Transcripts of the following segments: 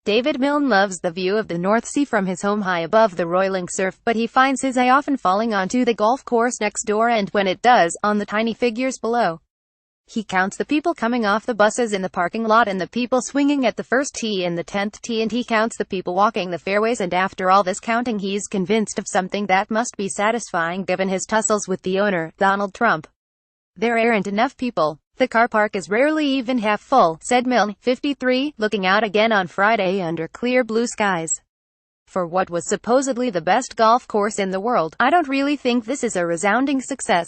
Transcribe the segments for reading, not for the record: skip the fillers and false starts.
David Milne loves the view of the North Sea from his home high above the roiling surf, but he finds his eye often falling onto the golf course next door and, when it does, on the tiny figures below. He counts the people coming off the buses in the parking lot and the people swinging at the first tee and the 10th tee, and he counts the people walking the fairways, and after all this counting he's convinced of something that must be satisfying given his tussles with the owner, Donald Trump. There aren't enough people. The car park is rarely even half full, said Milne, 53, looking out again on Friday under clear blue skies. For what was supposedly the best golf course in the world, I don't really think this is a resounding success.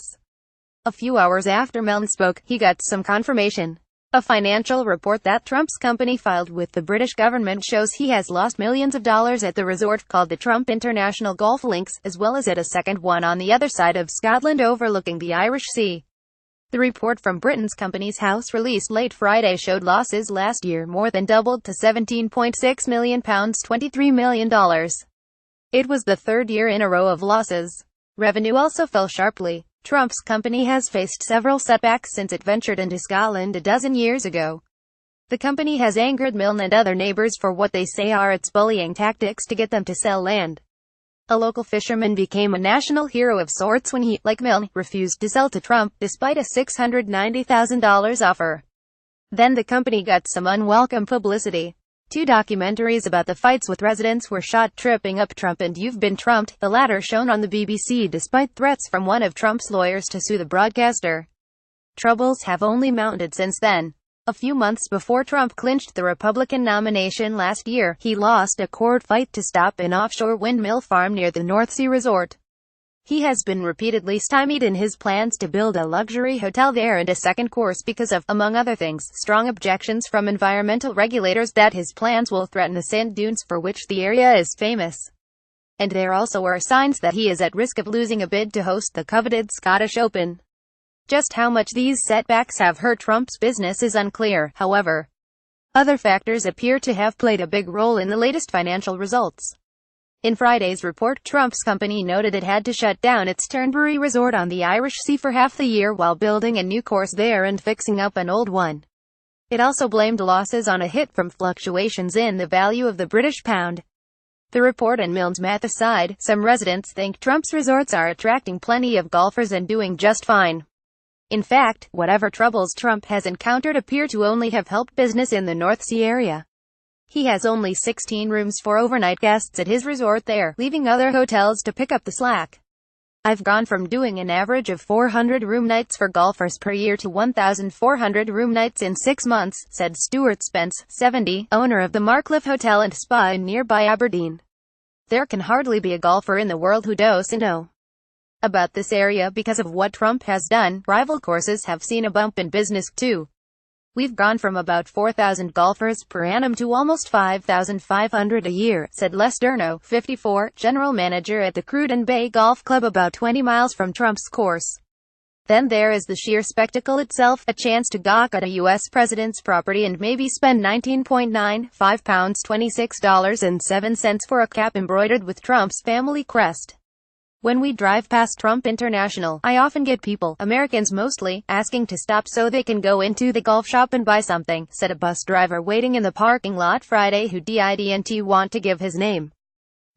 A few hours after Milne spoke, he got some confirmation. A financial report that Trump's company filed with the British government shows he has lost millions of dollars at the resort called the Trump International Golf Links, as well as at a second one on the other side of Scotland overlooking the Irish Sea. The report from Britain's Companies House released late Friday showed losses last year more than doubled to £17.6 million, $23 million. It was the third year in a row of losses. Revenue also fell sharply. Trump's company has faced several setbacks since it ventured into Scotland a dozen years ago. The company has angered Milne and other neighbors for what they say are its bullying tactics to get them to sell land. A local fisherman became a national hero of sorts when he, like Milne, refused to sell to Trump, despite a $690,000 offer. Then the company got some unwelcome publicity. 2 documentaries about the fights with residents were shot tripping up Trump and You've Been Trumped, the latter shown on the BBC despite threats from one of Trump's lawyers to sue the broadcaster. Troubles have only mounted since then. A few months before Trump clinched the Republican nomination last year, he lost a court fight to stop an offshore windmill farm near the North Sea resort. He has been repeatedly stymied in his plans to build a luxury hotel there and a second course because of, among other things, strong objections from environmental regulators that his plans will threaten the sand dunes for which the area is famous. And there also are signs that he is at risk of losing a bid to host the coveted Scottish Open. Just how much these setbacks have hurt Trump's business is unclear, however. Other factors appear to have played a big role in the latest financial results. In Friday's report, Trump's company noted it had to shut down its Turnberry resort on the Irish Sea for half the year while building a new course there and fixing up an old one. It also blamed losses on a hit from fluctuations in the value of the British pound. The report and Milne's math aside, some residents think Trump's resorts are attracting plenty of golfers and doing just fine. In fact, whatever troubles Trump has encountered appear to only have helped business in the North Sea area. He has only 16 rooms for overnight guests at his resort there, leaving other hotels to pick up the slack. I've gone from doing an average of 400 room nights for golfers per year to 1,400 room nights in 6 months, said Stuart Spence, 70, owner of the Marcliffe Hotel and Spa in nearby Aberdeen. There can hardly be a golfer in the world who doesn't know about this area because of what Trump has done. Rival courses have seen a bump in business too. We've gone from about 4,000 golfers per annum to almost 5,500 a year, said Les Durno, 54, general manager at the Cruden Bay Golf Club about 20 miles from Trump's course. Then there is the sheer spectacle itself, a chance to gawk at a U.S. president's property and maybe spend £19.95, $26.07 for a cap embroidered with Trump's family crest. When we drive past Trump International, I often get people, Americans mostly, asking to stop so they can go into the golf shop and buy something, said a bus driver waiting in the parking lot Friday who didn't want to give his name.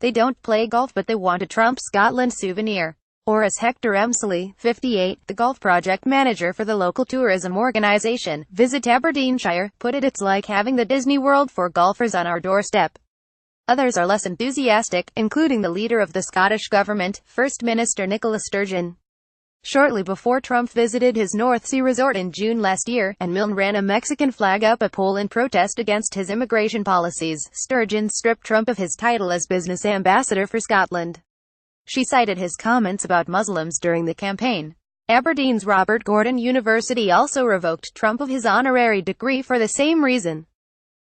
They don't play golf but they want a Trump Scotland souvenir. Or as Hector Emsley, 58, the golf project manager for the local tourism organization, Visit Aberdeenshire, put it's like having the Disney World for golfers on our doorstep. Others are less enthusiastic, including the leader of the Scottish government, First Minister Nicola Sturgeon. Shortly before Trump visited his North Sea resort in June last year, and Milne ran a Mexican flag up a pole in protest against his immigration policies, Sturgeon stripped Trump of his title as business ambassador for Scotland. She cited his comments about Muslims during the campaign. Aberdeen's Robert Gordon University also revoked Trump of his honorary degree for the same reason.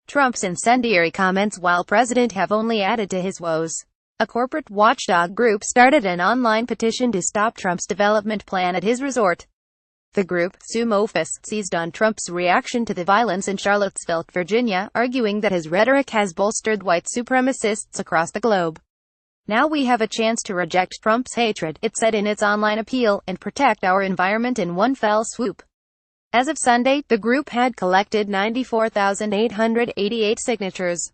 Trump's incendiary comments while president have only added to his woes. A corporate watchdog group started an online petition to stop Trump's development plan at his resort. The group, Sumo Office, seized on Trump's reaction to the violence in Charlottesville, Virginia, arguing that his rhetoric has bolstered white supremacists across the globe. Now we have a chance to reject Trump's hatred, it said in its online appeal, and protect our environment in one fell swoop. As of Sunday, the group had collected 94,888 signatures.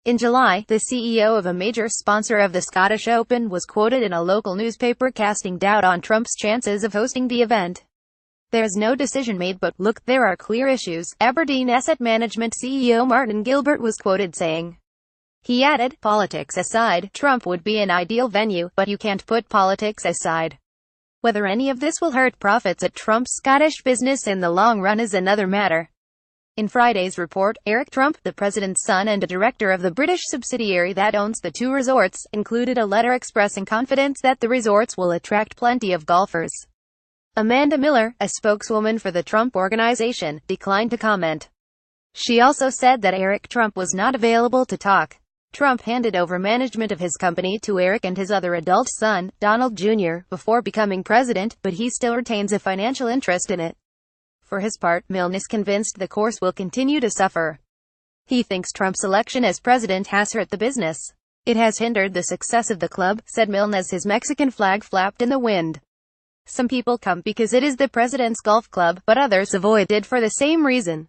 In July, the CEO of a major sponsor of the Scottish Open was quoted in a local newspaper casting doubt on Trump's chances of hosting the event. "There's no decision made, but, look, there are clear issues," Aberdeen Asset Management CEO Martin Gilbert was quoted saying. He added, "Politics aside, Trump would be an ideal venue, but you can't put politics aside. Whether any of this will hurt profits at Trump's Scottish business in the long run is another matter." In Friday's report, Eric Trump, the president's son and a director of the British subsidiary that owns the two resorts, included a letter expressing confidence that the resorts will attract plenty of golfers. Amanda Miller, a spokeswoman for the Trump Organization, declined to comment. She also said that Eric Trump was not available to talk. Trump handed over management of his company to Eric and his other adult son, Donald Jr., before becoming president, but he still retains a financial interest in it. For his part, Milne is convinced the course will continue to suffer. He thinks Trump's election as president has hurt the business. "It has hindered the success of the club," said Milne as his Mexican flag flapped in the wind. "Some people come because it is the president's golf club, but others avoid it for the same reason.